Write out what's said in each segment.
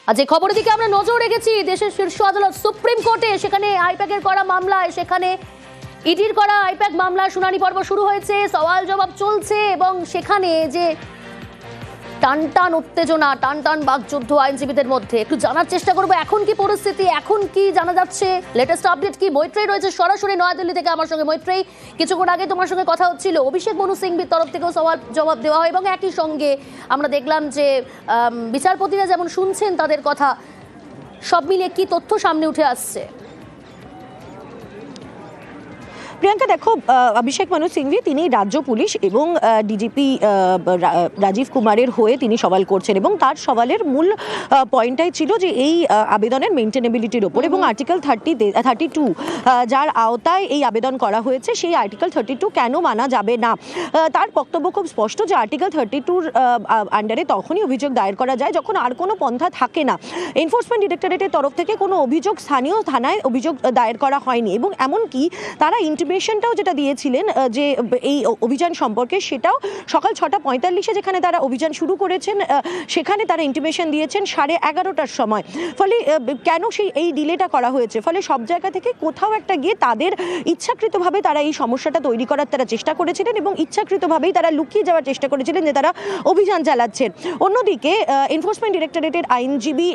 আর যে খবরের দিকে আমরা নজর রেখেছি, দেশের শীর্ষ আদালত সুপ্রিম কোর্টে, সেখানে আইপ্যাকের করা মামলায়, সেখানে ইডির করা আইপ্যাক মামলার শুনানি পর্ব শুরু হয়েছে, সওয়াল জবাব চলছে এবং সেখানে যে টানটান উত্তেজনা, টানটান বাকযুদ্ধ আইনজীবীদের মধ্যে, একটু জানার চেষ্টা করবো এখন কি পরিস্থিতি, এখন কি জানা যাচ্ছে, লেটেস্ট আপডেট কি। মৈত্রেয়ী রয়েছে সরাসরি নয়াদিল্লি থেকে আমার সঙ্গে। মৈত্রেয়ী, কিছুক্ষণ আগে তোমার সঙ্গে কথা হচ্ছিল, অভিষেক মনু সিংভির তরফ থেকেও সওয়াল জবাব দেওয়া হয় এবং একই সঙ্গে আমরা দেখলাম যে বিচারপতিরা যেমন শুনছেন তাদের কথা, সব মিলিয়ে কি তথ্য সামনে উঠে আসছে? প্রিয়াঙ্কা, দেখো, অভিষেক মনু সিংভি তিনি রাজ্য পুলিশ এবং ডিজিপি রাজীব কুমারের হয়ে তিনি সওয়াল করছেন এবং তার সওয়ালের মূল পয়েন্টটাই ছিল যে এই আবেদনের মেইনটেনেবিলিটির ওপর এবং আর্টিকেল 32 যার আওতায় এই আবেদন করা হয়েছে সেই আর্টিকেল 32 কেন মানা যাবে না। তার বক্তব্য খুব স্পষ্ট যে আর্টিকেল 32-র আন্ডারে তখনই অভিযোগ দায়ের করা যায় যখন আর কোনো পন্থা থাকে না। এনফোর্সমেন্ট ডিরেক্টরেটের তরফ থেকে কোনো অভিযোগ স্থানীয় থানায় অভিযোগ দায়ের করা হয়নি এবং এমনকি তারা ইন্টিমেশনটাও যেটা দিয়েছিলেন যে এই অভিযান সম্পর্কে, সেটাও সকাল 6:45-এ যেখানে তারা অভিযান শুরু করেছেন সেখানে তারা ইন্টিমেশন দিয়েছেন 11:30টার সময়। ফলে কেন এই ডিলেটা করা হয়েছে, ফলে সব জায়গা থেকে কোথাও একটা গিয়ে তাদের ইচ্ছাকৃতভাবে তারা এই সমস্যাটা তৈরি করার তারা চেষ্টা করেছিলেন এবং ইচ্ছাকৃতভাবেই তারা লুকিয়ে যাওয়ার চেষ্টা করেছিলেন যে তারা অভিযান চালাচ্ছেন। অন্যদিকে এনফোর্সমেন্ট ডিরেক্টরেটের আইনজীবী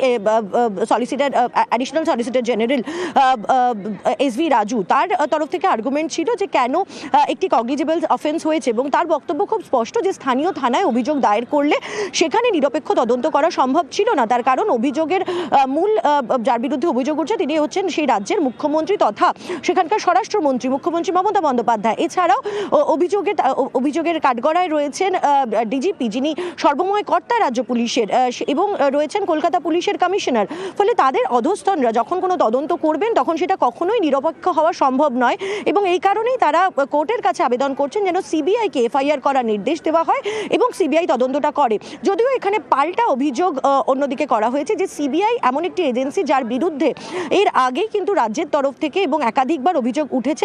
solicitor, additional solicitor general SV Raju, তার তরফ থেকে আর্গুমেন্ট ছিল যে কেন একটি কগনিজেবল অফেন্স হয়েছে এবং তার বক্তব্য খুব স্পষ্ট যে স্থানীয় থানায় অভিযোগ দায়ের করলে সেখানে নিরপেক্ষ তদন্ত করা সম্ভব ছিল না। তার কারণ অভিযোগের মূল যার বিরুদ্ধে অভিযোগ উঠছে তিনি হচ্ছেন সেই রাজ্যের মুখ্যমন্ত্রী তথা সেখানকার স্বরাষ্ট্রমন্ত্রী মুখ্যমন্ত্রী মমতা বন্দ্যোপাধ্যায়। এছাড়াও অভিযোগের কাঠগড়ায় রয়েছেন ডিজিপি, যিনি সর্বময় কর্তা রাজ্য পুলিশের, এবং রয়েছেন কলকাতা পুলিশের কমিশনার। ফলে তাদের অধস্তনরা যখন কোনো তদন্ত করবেন তখন সেটা কখনোই নিরপেক্ষ হওয়া সম্ভব নয় এবং এই কারণেই তারা কোর্টের কাছে আবেদন করছেন যেন সিবিআইকে FIR করার নির্দেশ দেওয়া হয় এবং সিবিআই তদন্তটা করে। যদিও এখানে পাল্টা অভিযোগ অন্যদিকে করা হয়েছে যে সিবিআই এমন একটি এজেন্সি যার বিরুদ্ধে এর আগেই কিন্তু রাজ্যের তরফ থেকে এবং একাধিকবার অভিযোগ উঠেছে,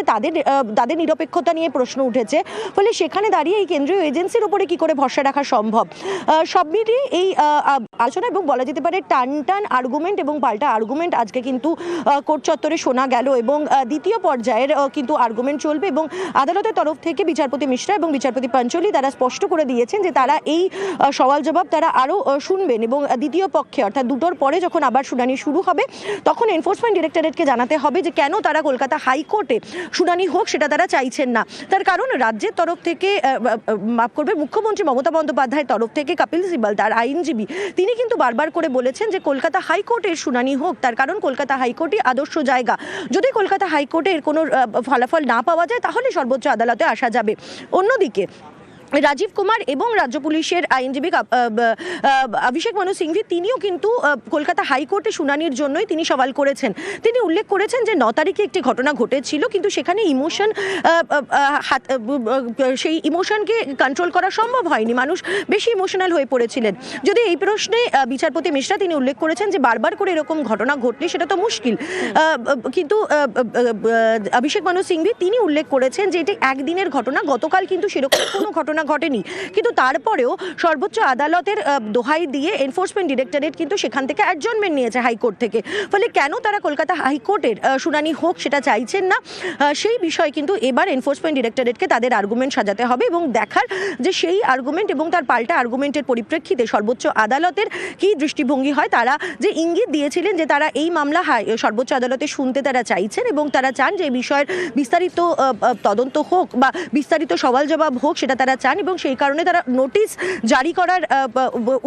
তাদের নিরপেক্ষতা নিয়ে প্রশ্ন উঠেছে। ফলে সেখানে দাঁড়িয়ে এই কেন্দ্রীয় এজেন্সির উপরে কি করে ভরসা রাখা সম্ভব। সব মিলিয়ে এই আলোচনা এবং বলা যেতে পারে টান আর্গুমেন্ট এবং পাল্টা আর্গুমেন্ট আজকে কিন্তু কোর্ট চত্বরে শোনা গেল এবং দ্বিতীয় পর্যায়ের কিন্তু আর্গুমেন্ট চলবে এবং আদালতের তরফ থেকে বিচারপতি মিশ্রা এবং বিচারপতি পাঞ্চলি তারা স্পষ্ট করে দিয়েছেন যে তারা এই সওয়াল জবাব তারা আরও শুনবেন এবং দ্বিতীয় পক্ষে অর্থাৎ 2টোর পরে যখন আবার শুনানি শুরু হবে তখন এনফোর্সমেন্ট ডিরেক্টরেটকে জানাতে হবে যে কেন তারা কলকাতা হাইকোর্টে শুনানি হোক সেটা তারা চাইছেন না। তার কারণ রাজ্যের তরফ থেকে মাফ করবে মুখ্যমন্ত্রী মমতা বন্দ্যোপাধ্যায়ের তরফ থেকে কপিল সিবাল তার আইনজীবী তিনি কিন্তু বারবার করে বলেছেন যে কলকাতা হাইকোর্টের শুনানি হোক। তার কারণ কলকাতা হাইকোর্টই আদর্শ জায়গা, যদি কলকাতা হাইকোর্টের কোনো ফলাফল না পাওয়া যায় তাহলে সর্বোচ্চ আদালতে আসা যাবে। অন্যদিকে রাজীব কুমার এবং রাজ্য পুলিশের আইনজীবী অভিষেক মনু সিংভি তিনিও কিন্তু কলকাতা হাইকোর্টে শুনানির জন্যই তিনি সওয়াল করেছেন। তিনি উল্লেখ করেছেন যে 9 তারিখে একটি ঘটনা ঘটেছিল কিন্তু সেখানে সেই ইমোশনকে কন্ট্রোল করা সম্ভব হয়নি, মানুষ বেশি ইমোশনাল হয়ে পড়েছিলেন। যদি এই প্রশ্নে বিচারপতি মিশ্রা তিনি উল্লেখ করেছেন যে বারবার করে এরকম ঘটনা ঘটলে সেটা তো মুশকিল, কিন্তু অভিষেক মনু সিংভি তিনি উল্লেখ করেছেন যে এটি একদিনের ঘটনা, গতকাল কিন্তু সেরকম কোনো ঘটনা ঘটেনি, কিন্তু তারপরেও সর্বোচ্চ আদালতের দোহাই দিয়ে এনফোর্সমেন্ট ডিরেক্টরেট কিন্তু সেখান থেকে অ্যাডজর্নমেন্ট নিয়েছে হাইকোর্ট থেকে। ফলে কেন তারা কলকাতা হাইকোর্টের শুনানি হোক সেটা চাইছেন না, সেই বিষয়ে কিন্তু এবার এনফোর্সমেন্ট ডিরেক্টরেটকে তাদের আর্গুমেন্ট সাজাতে হবে এবং দেখার যে সেই আর্গুমেন্ট এবং তার পাল্টা আর্গুমেন্টের পরিপ্রেক্ষিতে সর্বোচ্চ আদালতের কি দৃষ্টিভঙ্গি হয়। তারা যে ইঙ্গিত দিয়েছিলেন যে তারা এই মামলা সর্বোচ্চ আদালতে শুনতে তারা চাইছেন এবং তারা চান যে এই বিষয়ের বিস্তারিত তদন্ত হোক বা বিস্তারিত সওয়াল জবাব হোক সেটা তারা চান এবং সেই কারণে তারা নোটিশ জারি করার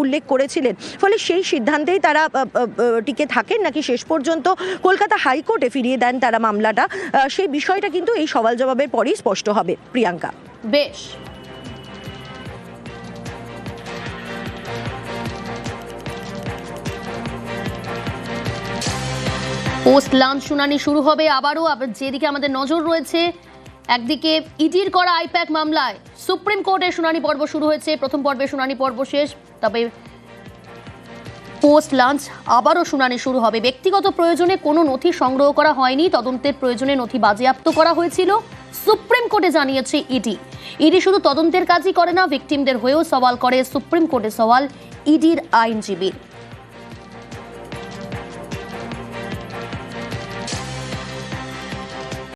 উল্লেখ করেছিলেন। ফলে সেই সিদ্ধান্তেই তারা টিকে থাকেন নাকি শেষ পর্যন্ত কলকাতা হাইকোর্টে ফিরিয়ে দেন তারা মামলাটা, সেই বিষয়টা কিন্তু এই সওয়াল জবাবের পরেই স্পষ্ট হবে। প্রিয়াঙ্কা, বেশ, পোস্ট লাঞ্চ শুনানি শুরু হবে আবারও। যেদিকে আমাদের নজর রয়েছে, একদিকে ইডির করা আইপ্যাক মামলায় সুপ্রিম কোর্টের শুনানি পর্ব শুরু হয়েছে, প্রথম পর্বে শুনানি পর্ব শেষ, তবে পোস্ট লাঞ্চ আবারও শুনানি শুরু হবে। ব্যক্তিগত প্রয়োজনে কোনো নথি সংগ্রহ করা হয়নি, তদন্তের প্রয়োজনে নথি বাজেয়াপ্ত করা হয়েছিল, সুপ্রিম কোর্টে জানিয়েছে ইডি শুধু তদন্তের কাজই করে না, ভিকটিমদের হয়েও সওয়াল করে। সুপ্রিম কোর্টে সওয়াল ইডির আইনজীবীর।